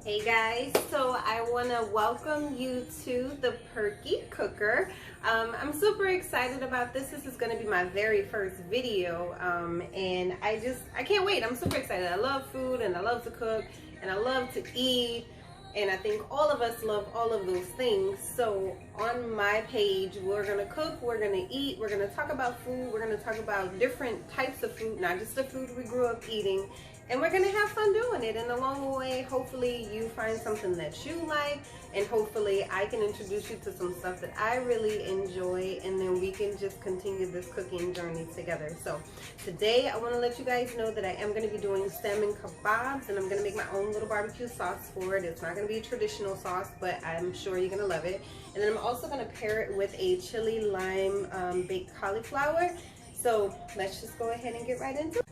Hey guys, so I want to welcome you to the Perky Cooker. I'm super excited about this. This is going to be my very first video, and I can't wait. I'm super excited. I love food and I love to cook and I love to eat, and I think all of us love all of those things. So on my page, we're going to cook, we're going to eat, we're going to talk about food, we're going to talk about different types of food, not just the food we grew up eating. And we're gonna have fun doing it, and along the way, hopefully you find something that you like, and hopefully I can introduce you to some stuff that I really enjoy, and then we can just continue this cooking journey together. So today I want to let you guys know that I am going to be doing salmon kebabs, and I'm going to make my own little barbecue sauce for it. It's not going to be a traditional sauce, but I'm sure you're going to love it. And then I'm also going to pair it with a chili lime baked cauliflower. So let's just go ahead and get right into it.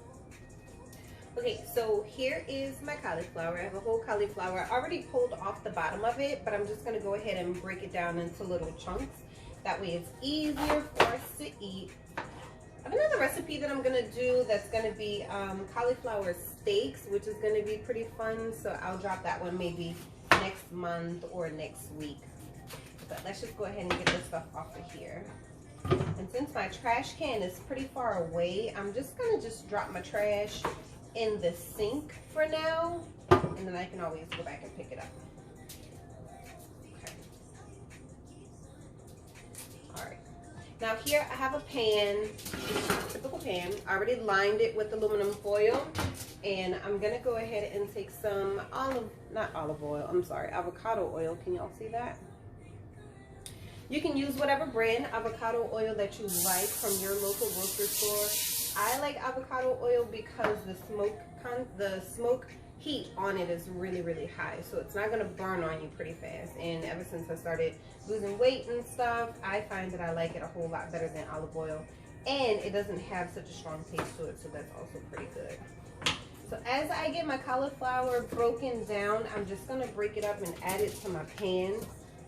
Okay, so here is my cauliflower. I have a whole cauliflower. I already pulled off the bottom of it, but I'm just gonna go ahead and break it down into little chunks. That way it's easier for us to eat. I have another recipe that I'm gonna do that's gonna be cauliflower steaks, which is gonna be pretty fun. So I'll drop that one maybe next month or next week. But let's just go ahead and get this stuff off of here. And since my trash can is pretty far away, I'm just gonna drop my trash in the sink for now, and then I can always go back and pick it up. Okay. All right. Now here I have a pan, typical pan. I already lined it with aluminum foil, and I'm gonna go ahead and take some avocado oil. Can y'all see that? You can use whatever brand avocado oil that you like from your local grocery store. I like avocado oil because the smoke heat on it is really, really high, so it's not gonna burn on you pretty fast. And ever since I started losing weight and stuff, I find that I like it a whole lot better than olive oil, and it doesn't have such a strong taste to it, so that's also pretty good. So as I get my cauliflower broken down, I'm just gonna break it up and add it to my pan.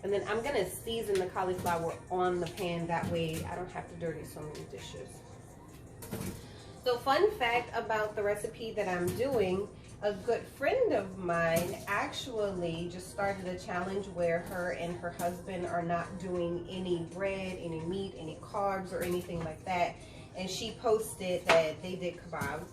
And then I'm gonna season the cauliflower on the pan, that way I don't have to dirty so many dishes. So fun fact about the recipe that I'm doing, a good friend of mine actually just started a challenge where her and her husband are not doing any bread, any meat, any carbs or anything like that. And she posted that they did kebabs.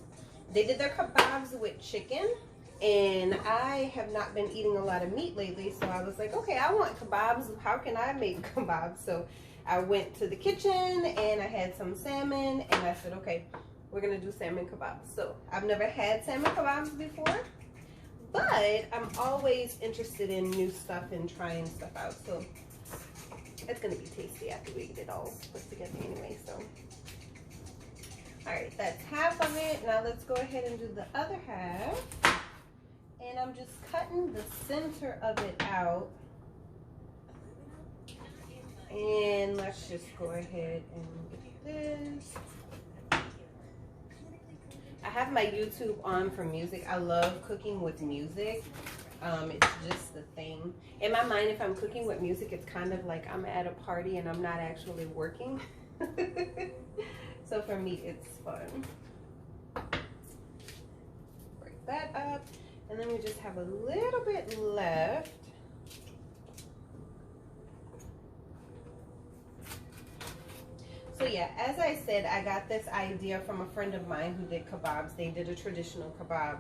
They did their kebabs with chicken. And I have not been eating a lot of meat lately, so I was like, okay, I want kebabs. How can I make kebabs? So I went to the kitchen and I had some salmon, and I said, okay, we're gonna do salmon kebabs. So I've never had salmon kebabs before, but I'm always interested in new stuff and trying stuff out. So it's gonna be tasty after we get it all put together anyway. So all right, that's half of it. Now let's go ahead and do the other half. And I'm just cutting the center of it out. And let's just go ahead and get this. I have my YouTube on for music. I love cooking with music. It's just the thing. In my mind, if I'm cooking with music, it's kind of like I'm at a party and I'm not actually working. So for me, it's fun. Break that up. And then we just have a little bit left. So yeah, as I said, I got this idea from a friend of mine who did kebabs. They did a traditional kebab.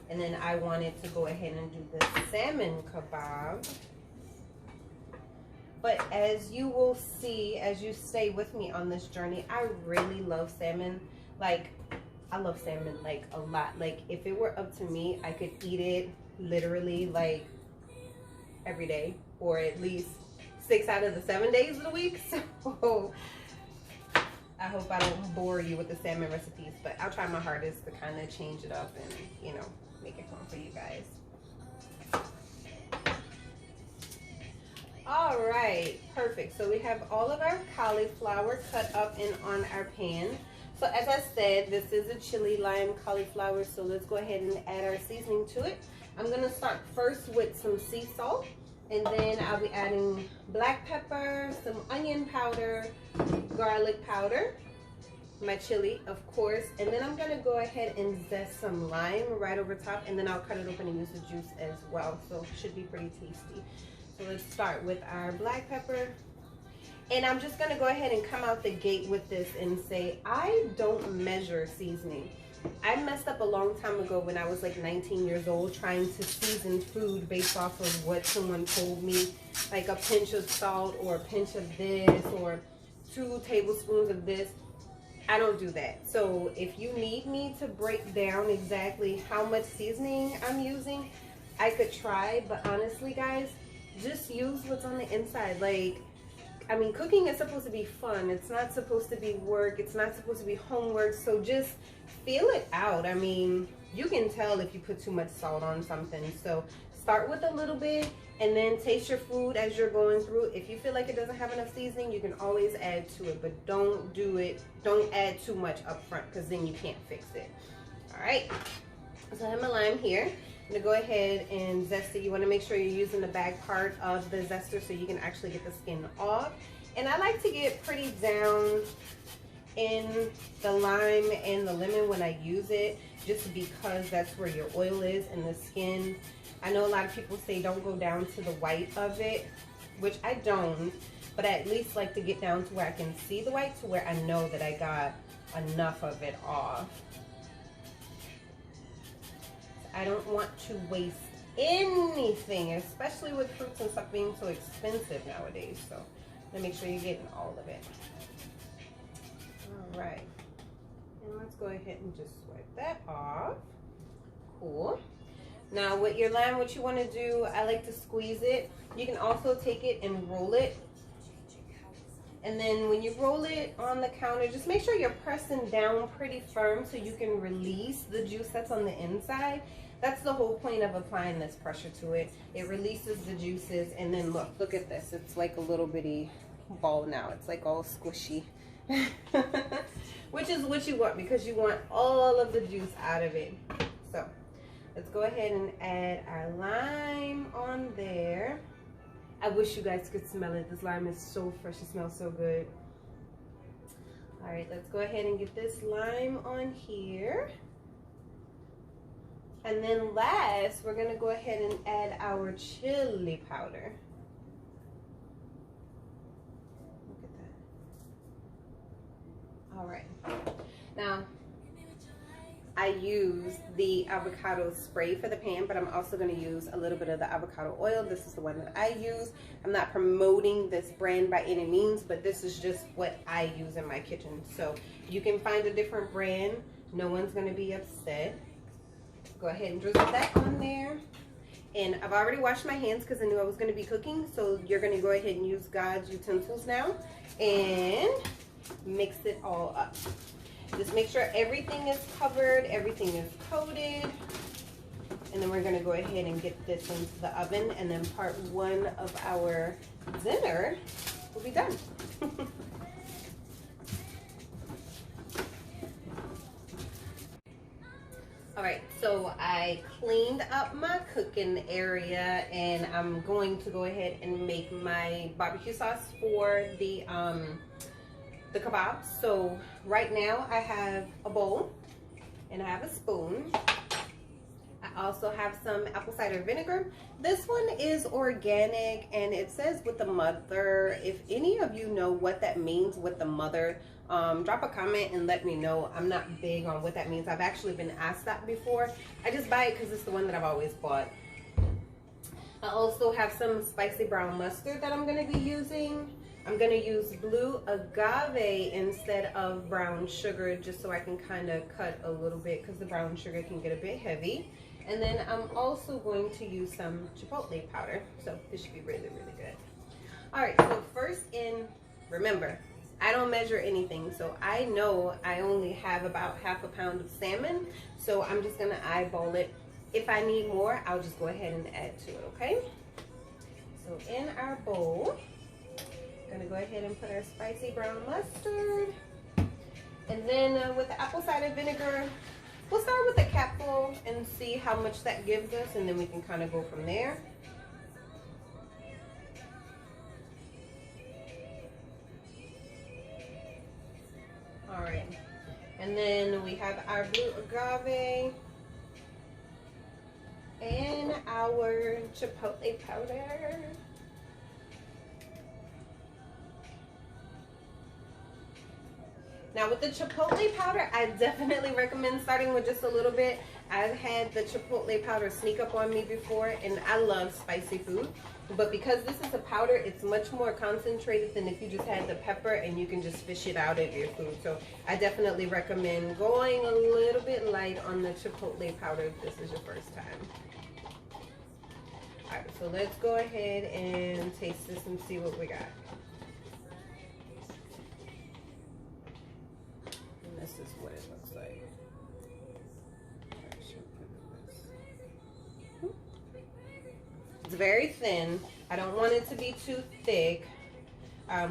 And then I wanted to go ahead and do the salmon kebab. But as you will see, as you stay with me on this journey, I really love salmon. Like, I love salmon like a lot. Like if it were up to me, I could eat it literally like every day, or at least 6 out of the 7 days of the week. So I hope I don't bore you with the salmon recipes, but I'll try my hardest to kind of change it up and, you know, make it fun for you guys. All right, perfect. So we have all of our cauliflower cut up and on our pan. So as I said, this is a chili lime cauliflower, so let's go ahead and add our seasoning to it. I'm gonna start first with some sea salt, and then I'll be adding black pepper, some onion powder, garlic powder, my chili, of course, and then I'm gonna go ahead and zest some lime right over top, and then I'll cut it open and use the juice as well, so it should be pretty tasty. So let's start with our black pepper. And I'm just gonna go ahead and come out the gate with this and say, I don't measure seasoning. I messed up a long time ago when I was like 19 years old trying to season food based off of what someone told me, like a pinch of salt or a pinch of this or 2 tablespoons of this. I don't do that. So if you need me to break down exactly how much seasoning I'm using, I could try, but honestly guys, just use what's on the inside. Like, I mean, cooking is supposed to be fun. It's not supposed to be work. It's not supposed to be homework. So just feel it out. I mean, you can tell if you put too much salt on something. So start with a little bit and then taste your food as you're going through. If you feel like it doesn't have enough seasoning, you can always add to it, but don't add too much up front because then you can't fix it. All right, so I have my lime here. I'm gonna go ahead and zest it. You wanna make sure you're using the back part of the zester so you can actually get the skin off. And I like to get pretty down in the lime and the lemon when I use it, just because that's where your oil is and the skin. I know a lot of people say don't go down to the white of it, which I don't, but I at least like to get down to where I can see the white, to where I know that I got enough of it off. I don't want to waste anything, especially with fruits and stuff being so expensive nowadays. So make sure you're getting all of it. All right, and let's go ahead and just swipe that off. Cool. Now with your lime, what you want to do, I like to squeeze it. You can also take it and roll it. And then when you roll it on the counter, just make sure you're pressing down pretty firm so you can release the juice that's on the inside. That's the whole point of applying this pressure to it. It releases the juices, and then look at this. It's like a little bitty ball now. It's like all squishy. Which is what you want, because you want all of the juice out of it. So let's go ahead and add our lime on there. I wish you guys could smell it. This lime is so fresh. It smells so good. All right, let's go ahead and get this lime on here. And then last, we're gonna go ahead and add our chili powder. Look at that. All right. Now, I use the avocado spray for the pan, but I'm also gonna use a little bit of the avocado oil. This is the one that I use. I'm not promoting this brand by any means, but this is just what I use in my kitchen. So you can find a different brand. No one's gonna be upset. Go ahead and drizzle that on there. And I've already washed my hands because I knew I was going to be cooking. So you're going to go ahead and use God's utensils now and mix it all up. Just make sure everything is covered, everything is coated. And then we're going to go ahead and get this into the oven, and then part 1 of our dinner will be done. All right, so I cleaned up my cooking area, and I'm going to go ahead and make my barbecue sauce for the kabobs. So right now I have a bowl and I have a spoon. I also have some apple cider vinegar. This one is organic, and it says with the mother. If any of you know what that means with the mother, drop a comment and let me know. I'm not big on what that means. I've actually been asked that before. I just buy it because it's the one that I've always bought. I also have some spicy brown mustard that I'm going to be using. I'm going to use blue agave instead of brown sugar, just so I can kind of cut a little bit, because the brown sugar can get a bit heavy. And then I'm also going to use some chipotle powder. So this should be really, really good. All right, so first in, remember, I don't measure anything, so I know I only have about half a pound of salmon, so I'm just gonna eyeball it. If I need more, I'll just go ahead and add to it, okay? So in our bowl, I'm gonna go ahead and put our spicy brown mustard. And then with the apple cider vinegar, we'll start with a capful and see how much that gives us, and then we can kind of go from there. All right, And then we have our blue agave and our chipotle powder. Now with the chipotle powder, I definitely recommend starting with just a little bit. I've had the chipotle powder sneak up on me before, and I love spicy food. But because this is a powder, it's much more concentrated than if you just had the pepper and you can just fish it out of your food. So I definitely recommend going a little bit light on the chipotle powder if this is your first time. All right, so let's go ahead and taste this and see what we got. And this is what it looks like. It's very thin. I don't want it to be too thick.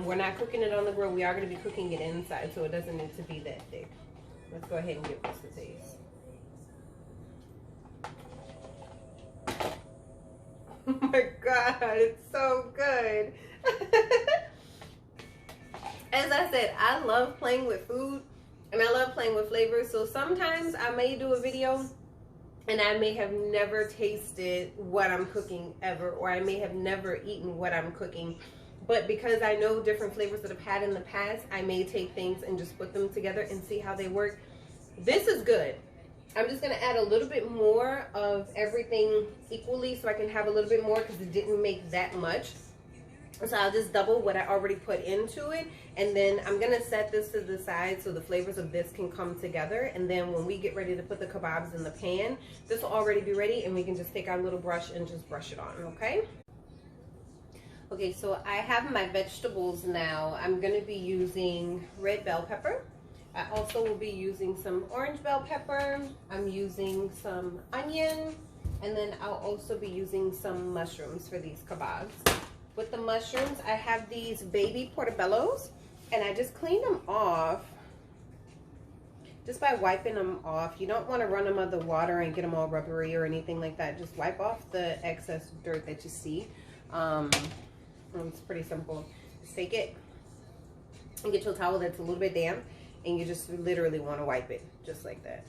We're not cooking it on the grill. We are going to be cooking it inside, so it doesn't need to be that thick. Let's go ahead and give this a taste. Oh my God, it's so good. As I said, I love playing with food and I love playing with flavors. So sometimes I may do a video and I may have never tasted what I'm cooking ever, or I may have never eaten what I'm cooking. But because I know different flavors that I've had in the past, I may take things and just put them together and see how they work. This is good. I'm just gonna add a little bit more of everything equally so I can have a little bit more because it didn't make that much. So I'll just double what I already put into it, and then I'm gonna set this to the side so the flavors of this can come together. And then when we get ready to put the kebabs in the pan, this will already be ready and we can just take our little brush and just brush it on, okay? Okay, so I have my vegetables now. I'm gonna be using red bell pepper. I also will be using some orange bell pepper. I'm using some onion, and then I'll also be using some mushrooms for these kebabs. With the mushrooms, I have these baby portobellos, and I just cleaned them off just by wiping them off. You don't want to run them under the water and get them all rubbery or anything like that. Just wipe off the excess dirt that you see. It's pretty simple. Just take it and get you a towel that's a little bit damp, and you just literally want to wipe it just like that.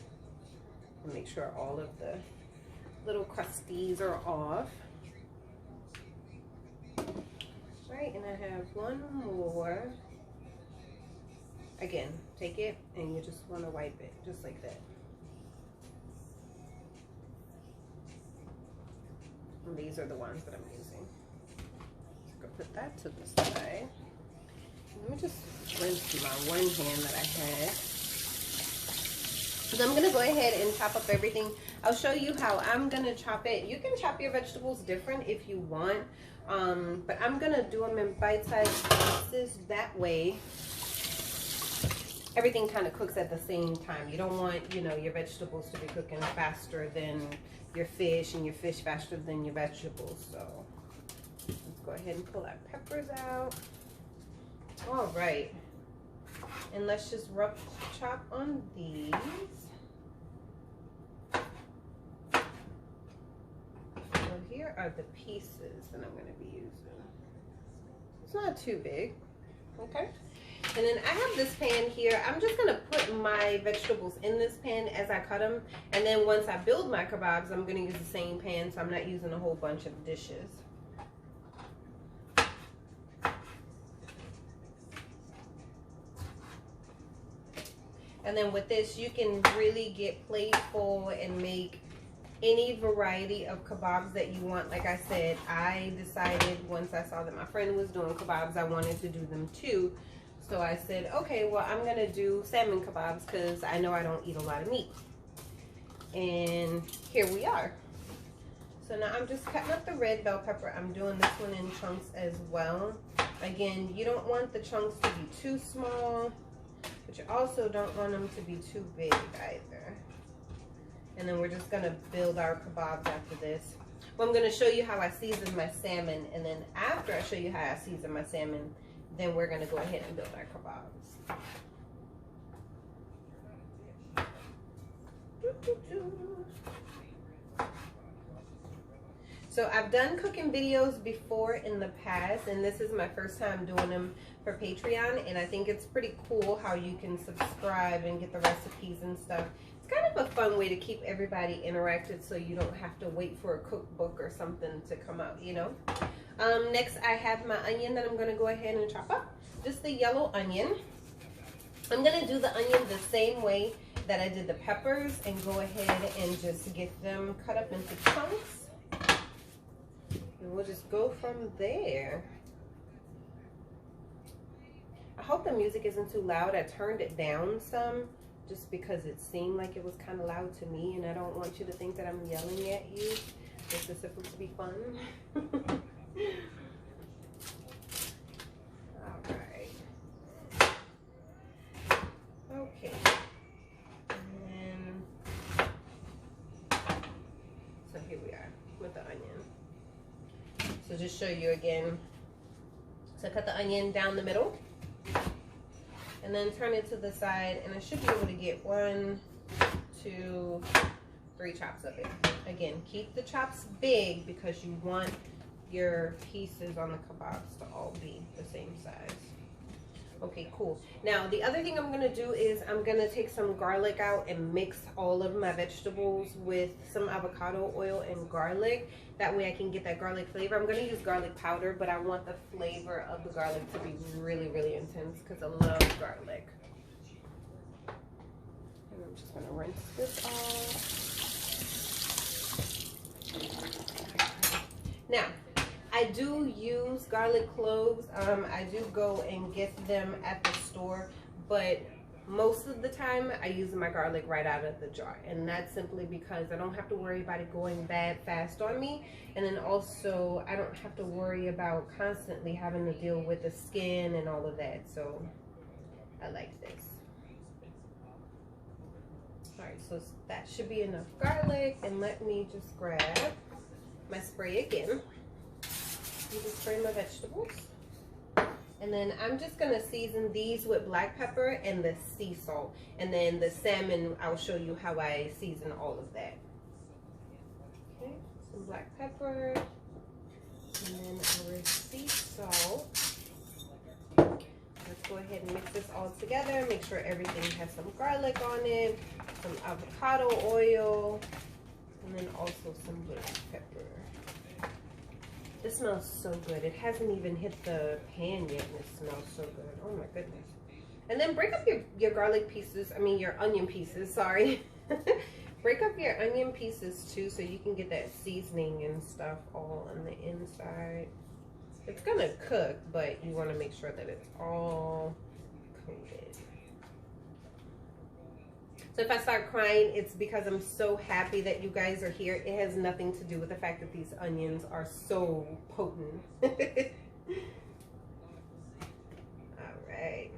And make sure all of the little crusties are off. Right, and I have one more. Again, take it and you just want to wipe it just like that. And these are the ones that I'm using. So I'm gonna put that to the side. Let me just rinse my one hand that I had. So I'm gonna go ahead and chop up everything. I'll show you how I'm gonna chop it. You can chop your vegetables different if you want, but I'm gonna do them in bite-sized pieces. That way, everything kind of cooks at the same time. You don't want, you know, your vegetables to be cooking faster than your fish, and your fish faster than your vegetables. So let's go ahead and pull our peppers out. All right, and let's just rough chop on these. So here are the pieces that I'm going to be using. It's not too big, okay? And then I have this pan here. I'm just going to put my vegetables in this pan as I cut them, and then once I build my kebabs, I'm going to use the same pan, so I'm not using a whole bunch of dishes. And then with this, you can really get playful and make any variety of kebabs that you want. Like I said, I decided once I saw that my friend was doing kebabs, I wanted to do them too. So I said, okay, well, I'm gonna do salmon kebabs because I know I don't eat a lot of meat. And here we are. So now I'm just cutting up the red bell pepper. I'm doing this one in chunks as well. Again, you don't want the chunks to be too small, but you also don't want them to be too big either. And then we're just gonna build our kebabs after this. Well, I'm gonna show you how I season my salmon, and then after I show you how I season my salmon, then we're gonna go ahead and build our kebabs. So I've done cooking videos before in the past, and this is my first time doing them for Patreon, and I think it's pretty cool how you can subscribe and get the recipes and stuff. It's kind of a fun way to keep everybody interacted so you don't have to wait for a cookbook or something to come out, you know. Next I have my onion that I'm going to go ahead and chop up. Just the yellow onion. I'm going to do the onion the same way that I did the peppers and go ahead and just get them cut up into chunks. And we'll just go from there. I hope the music isn't too loud. I turned it down some just because it seemed like it was kind of loud to me, and I don't want you to think that I'm yelling at you. This is supposed to be fun. Alright. Okay. And so here we are with the onion. So just show you again. So cut the onion down the middle. And then turn it to the side, and I should be able to get 1, 2, 3 chops of it. Again, keep the chops big because you want your pieces on the kebabs to all be the same size. Okay, cool. Now, the other thing I'm going to do is I'm going to take some garlic out and mix all of my vegetables with some avocado oil and garlic. That way I can get that garlic flavor. I'm going to use garlic powder, but I want the flavor of the garlic to be really, really intense because I love garlic. And I'm just going to rinse this off. Now, I do use garlic cloves. I do go and get them at the store, but most of the time I use my garlic right out of the jar, and that's simply because I don't have to worry about it going bad fast on me, and then also I don't have to worry about constantly having to deal with the skin and all of that, so I like this. Alright, so that should be enough garlic, and let me just grab my spray again. You can spray my vegetables. And then I'm just going to season these with black pepper and the sea salt. And then the salmon, I'll show you how I season all of that. Okay, some black pepper. And then our sea salt. Let's go ahead and mix this all together. Make sure everything has some garlic on it, some avocado oil, and then also some black pepper. This smells so good. It hasn't even hit the pan yet, and it smells so good. Oh my goodness. And then break up your garlic pieces, your onion pieces, sorry. Break up your onion pieces too so you can get that seasoning and stuff all on the inside. It's gonna cook, but you wanna make sure that it's all coated. So if I start crying, it's because I'm so happy that you guys are here. It has nothing to do with the fact that these onions are so potent. Alright.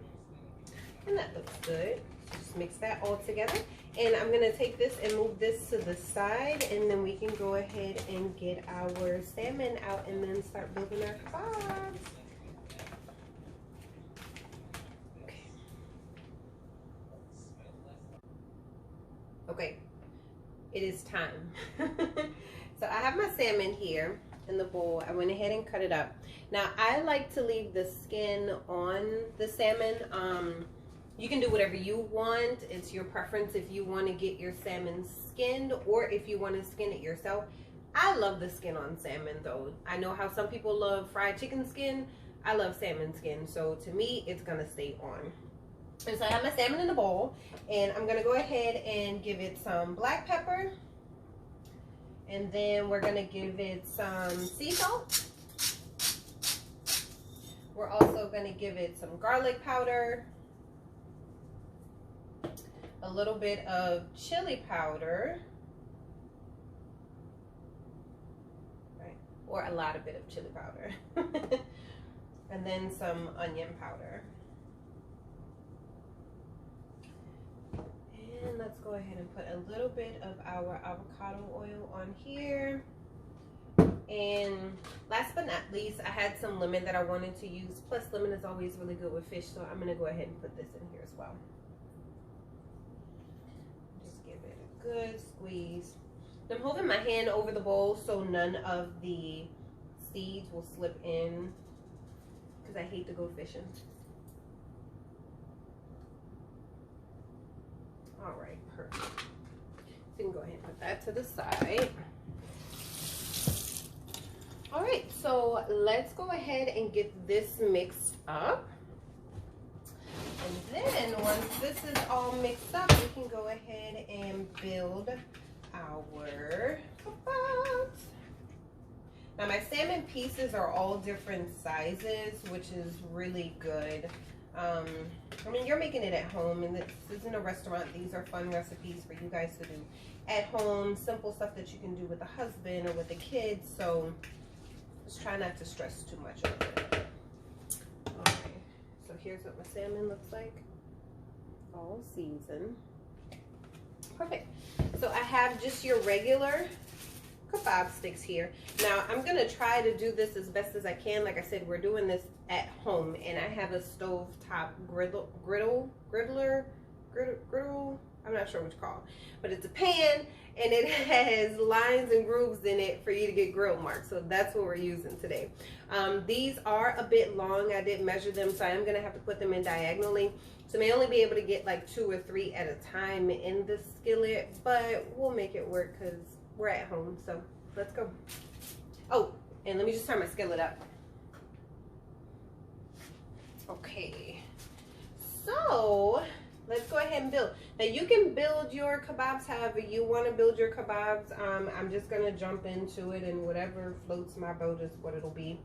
And that looks good. Just mix that all together. And I'm going to take this and move this to the side, and then we can go ahead and get our salmon out and then start building our kebabs. Okay, it is time. So I have my salmon here in the bowl. I went ahead and cut it up. Now I like to leave the skin on the salmon. You can do whatever you want. It's your preference if you want to get your salmon skinned or if you want to skin it yourself. I love the skin on salmon though. I know how some people love fried chicken skin. I love salmon skin. So to me, it's going to stay on. And so I have my salmon in the bowl, and I'm going to go ahead and give it some black pepper, and then we're going to give it some sea salt. We're also going to give it some garlic powder, a little bit of chili powder, right, or a lot of bit of chili powder, and then some onion powder. And let's go ahead and put a little bit of our avocado oil on here. And last but not least, I had some lemon that I wanted to use. Plus, lemon is always really good with fish, so I'm going to go ahead and put this in here as well. Just give it a good squeeze. I'm holding my hand over the bowl so none of the seeds will slip in, because I hate to go fishing. All right, perfect. So you can go ahead and put that to the side. All right, so let's go ahead and get this mixed up. And then once this is all mixed up, we can go ahead and build our kabobs. Now my salmon pieces are all different sizes, which is really good. I mean, you're making it at home, and this isn't a restaurant. These are fun recipes for you guys to do at home, simple stuff that you can do with a husband or with the kids. So just try not to stress too much over it. Okay, so here's what my salmon looks like, all seasoned. Perfect. So I have just your regular kebab sticks here. Now I'm gonna try to do this as best as I can. Like I said, we're doing this at home, and I have a stove top griddle. I'm not sure what you call it, but it's a pan, and it has lines and grooves in it for you to get grill marks. So that's what we're using today. These are a bit long. I did measure them, so I'm gonna have to put them in diagonally. So I may only be able to get like 2 or 3 at a time in the skillet, but we'll make it work because we're at home. So let's go. Oh, and let me just turn my skillet up. Okay, so let's go ahead and build. Now you can build your kebabs however you want to build your kebabs. I'm just gonna jump into it, and whatever floats my boat is what it'll be.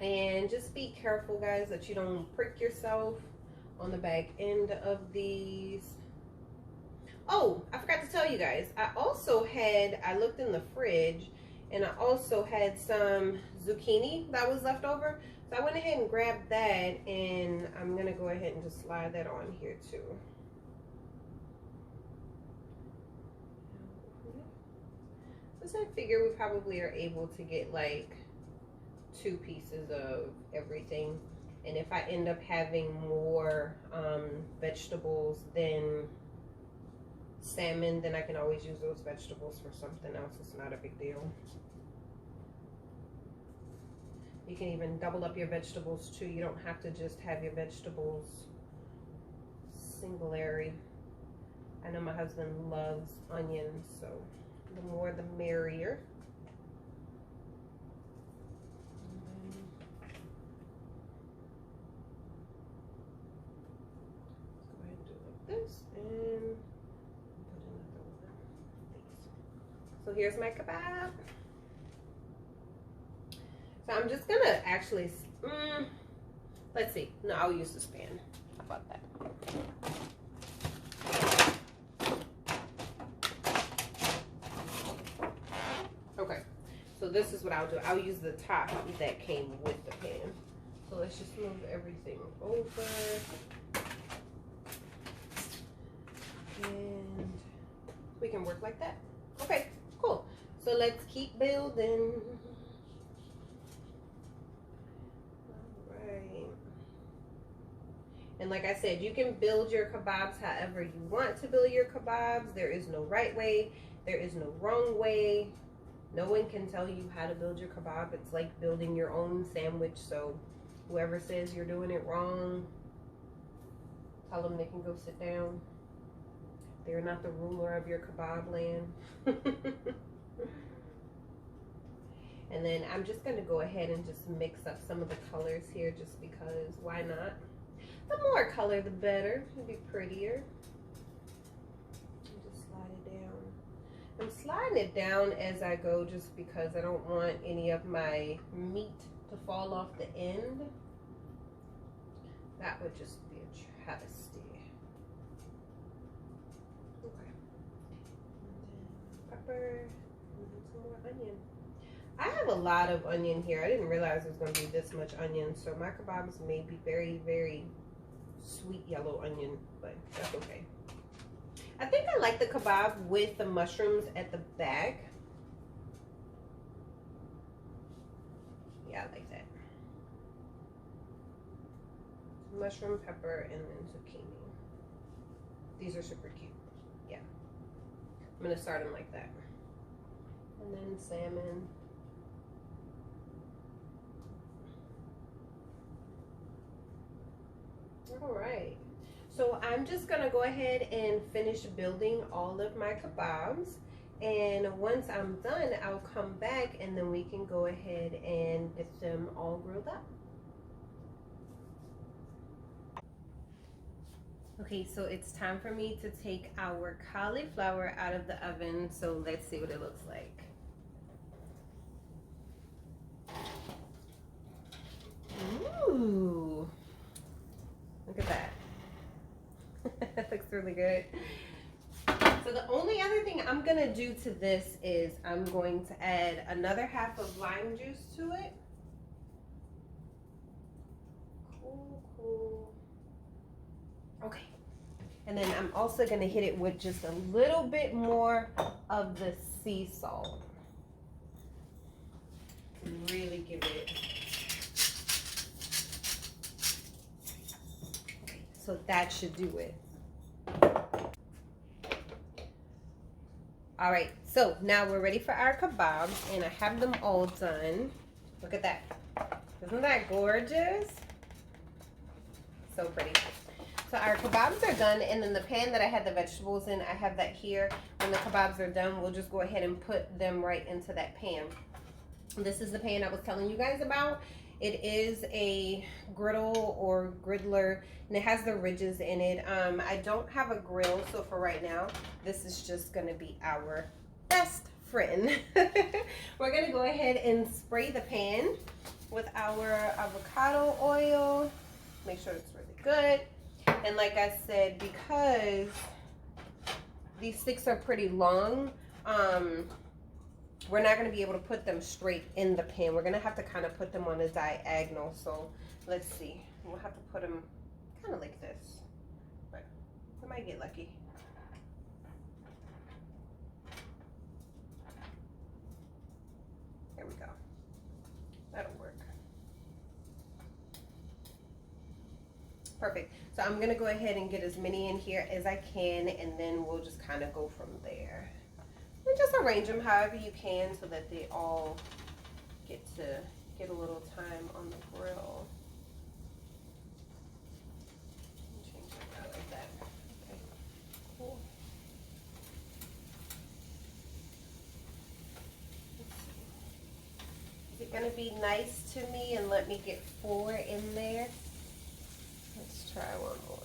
And just be careful, guys, that you don't prick yourself on the back end of these. Oh, I forgot to tell you guys, I looked in the fridge, and I also had some zucchini that was left over. So I went ahead and grabbed that, and I'm gonna go ahead and just slide that on here too. So I figure we probably are able to get like 2 pieces of everything. And if I end up having more vegetables than salmon, then I can always use those vegetables for something else. It's not a big deal. You can even double up your vegetables too. You don't have to just have your vegetables singularly. I know my husband loves onions, so the more the merrier. Let's go ahead and do it like this, and put another one of these. So here's my kebab. So I'm just gonna actually, let's see. No, I'll use this pan. How about that? Okay, so this is what I'll do. I'll use the top that came with the pan. So let's just move everything over. And we can work like that. Okay, cool. So let's keep building. And like I said, you can build your kebabs however you want to build your kebabs. There is no right way. There is no wrong way. No one can tell you how to build your kebab. It's like building your own sandwich. So whoever says you're doing it wrong, tell them they can go sit down. They're not the ruler of your kebab land. And then I'm just going to go ahead and just mix up some of the colors here just because, why not? The more color, the better. It'll be prettier. Just slide it down. I'm sliding it down as I go just because I don't want any of my meat to fall off the end. That would just be a travesty. Okay. And then pepper. And then some more onion. I have a lot of onion here. I didn't realize it was going to be this much onion. So my kebabs may be very, very sweet yellow onion, but that's okay. I think I like the kebab with the mushrooms at the back. Yeah, I like that. Mushroom, pepper, and then zucchini. These are super cute. Yeah. I'm gonna start them like that. And then salmon. All right. So I'm just gonna go ahead and finish building all of my kebabs. And once I'm done, I'll come back and then we can go ahead and get them all grilled up. Okay, so it's time for me to take our cauliflower out of the oven. So let's see what it looks like. Ooh, look at that. That looks really good. So the only other thing I'm gonna do to this is I'm going to add another half of lime juice to it. Cool. Okay. And then I'm also gonna hit it with just a little bit more of the sea salt. Really give it. Okay, so that should do it. All right, so now we're ready for our kebabs, and I have them all done. Look at that. Isn't that gorgeous? So pretty. So our kebabs are done, and then the pan that I had the vegetables in, I have that here. When the kebabs are done, we'll just go ahead and put them right into that pan. This is the pan I was telling you guys about. It is a griddle or griddler, and it has the ridges in it. I don't have a grill, so for right now, this is just gonna be our best friend. We're gonna go ahead and spray the pan with our avocado oil. Make sure it's really good. And like I said, because these sticks are pretty long, we're not going to be able to put them straight in the pan. We're going to have to kind of put them on a diagonal. So let's see. We'll have to put them kind of like this. But we might get lucky. There we go. That'll work. Perfect. So I'm going to go ahead and get as many in here as I can, and then we'll just kind of go from there. And just arrange them however you can so that they all get a little time on the grill. Change it out like that. Okay, cool. Is it going to be nice to me and let me get 4 in there? Let's try one more.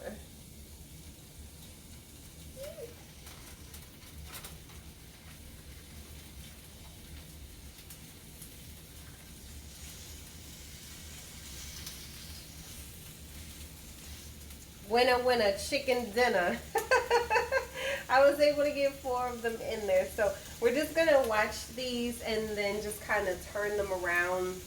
Winner, chicken dinner. I was able to get 4 of them in there. So we're just gonna watch these and then just kind of turn them around.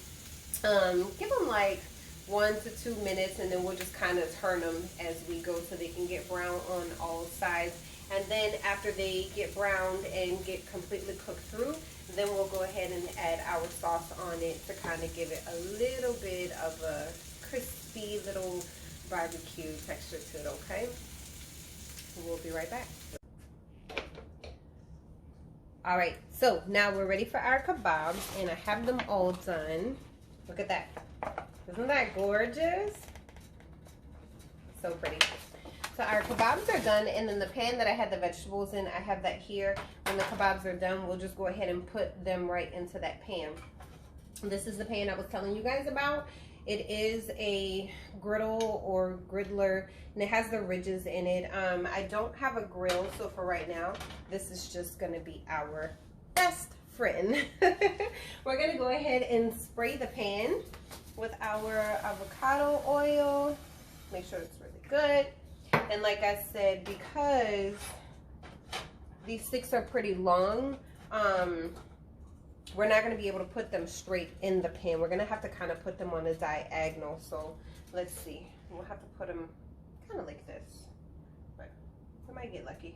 Give them like 1 to 2 minutes, and then we'll just kind of turn them as we go so they can get brown on all sides. And then after they get browned and get completely cooked through, then we'll go ahead and add our sauce on it to kind of give it a little bit of a crispy little barbecue texture to it, okay? We'll be right back. All right, so now we're ready for our kebabs, and I have them all done. Look at that. Isn't that gorgeous? So pretty. So our kebabs are done, and then the pan that I had the vegetables in, I have that here. When the kebabs are done, we'll just go ahead and put them right into that pan. This is the pan I was telling you guys about. It is a griddle or griddler, and it has the ridges in it. I don't have a grill, so for right now, this is just gonna be our best friend. We're gonna go ahead and spray the pan with our avocado oil. Make sure it's really good. And like I said, because these sticks are pretty long, we're not going to be able to put them straight in the pan. We're going to have to kind of put them on a diagonal. So let's see. We'll have to put them kind of like this. But we might get lucky.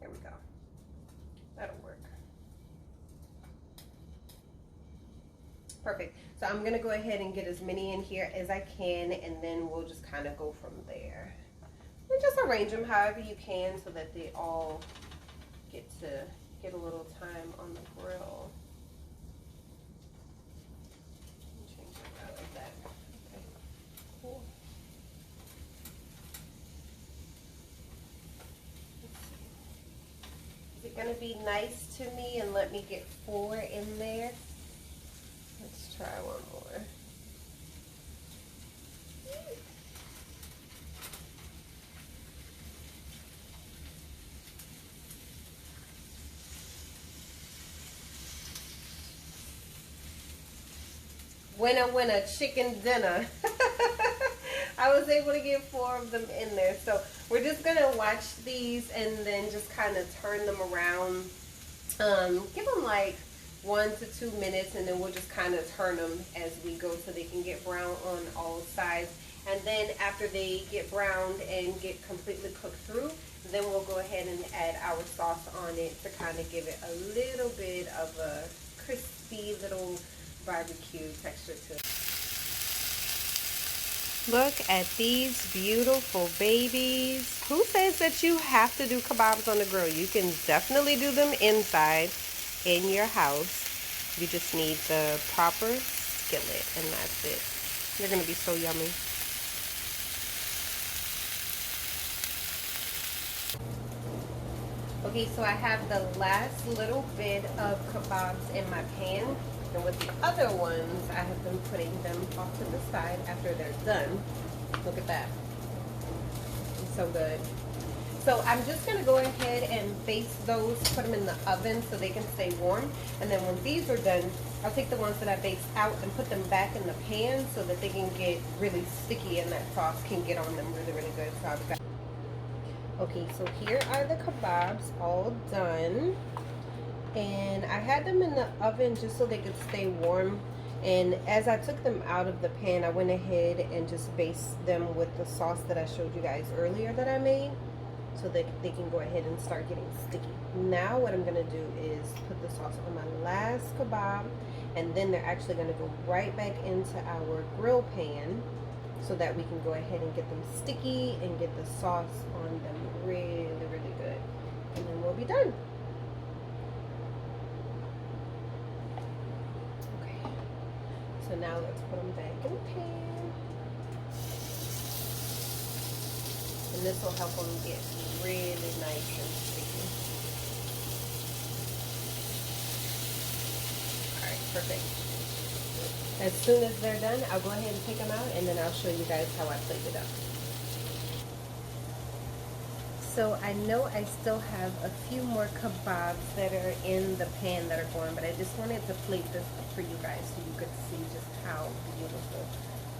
There we go. That'll work. Perfect. So I'm gonna go ahead and get as many in here as I can, and then we'll just kind of go from there. And just arrange them however you can so that they all get a little time on the grill. Change it out like that. Okay, cool. Is it gonna be nice to me and let me get 4 in there? Let's try one more. Winner, winner, chicken dinner. I was able to get 4 of them in there. So we're just gonna watch these and then just kind of turn them around. Give them like 1 to 2 minutes, and then we'll just kind of turn them as we go so they can get brown on all sides. And then after they get browned and get completely cooked through, then we'll go ahead and add our sauce on it to kind of give it a little bit of a crispy little barbecue texture to it. Look at these beautiful babies. Who says that you have to do kebabs on the grill? You can definitely do them inside in your house. You just need the proper skillet, and that's it. They're gonna be so yummy. Okay, so I have the last little bit of kebabs in my pan, and with the other ones, I have been putting them off to the side after they're done. Look at that. It's so good. So I'm just going to go ahead and baste those, put them in the oven so they can stay warm. And then when these are done, I'll take the ones that I basted out and put them back in the pan so that they can get really sticky and that sauce can get on them really, really good. So I've got... Okay, so here are the kebabs all done. And I had them in the oven just so they could stay warm. And as I took them out of the pan, I went ahead and just basted them with the sauce that I showed you guys earlier that I made, so that they can go ahead and start getting sticky. Now what I'm gonna do is put the sauce on my last kebab, and then they're actually gonna go right back into our grill pan so that we can go ahead and get them sticky and get the sauce on them really, really good. And then we'll be done. Okay, so now let's put them back in the pan. And this will help them get really nice and sticky. Alright, perfect. As soon as they're done, I'll go ahead and take them out, and then I'll show you guys how I plate it up. So I know I still have a few more kebabs that are in the pan that are going, but I just wanted to plate this up for you guys so you could see just how beautiful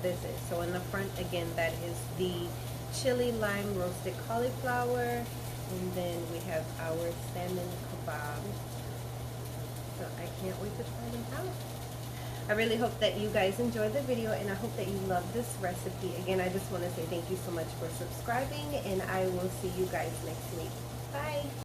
this is. So in the front, again, that is the chili lime roasted cauliflower, and then we have our salmon kebab. So I can't wait to try them out. I really hope that you guys enjoyed the video, and I hope that you love this recipe. Again, I just want to say thank you so much for subscribing, and I will see you guys next week. Bye!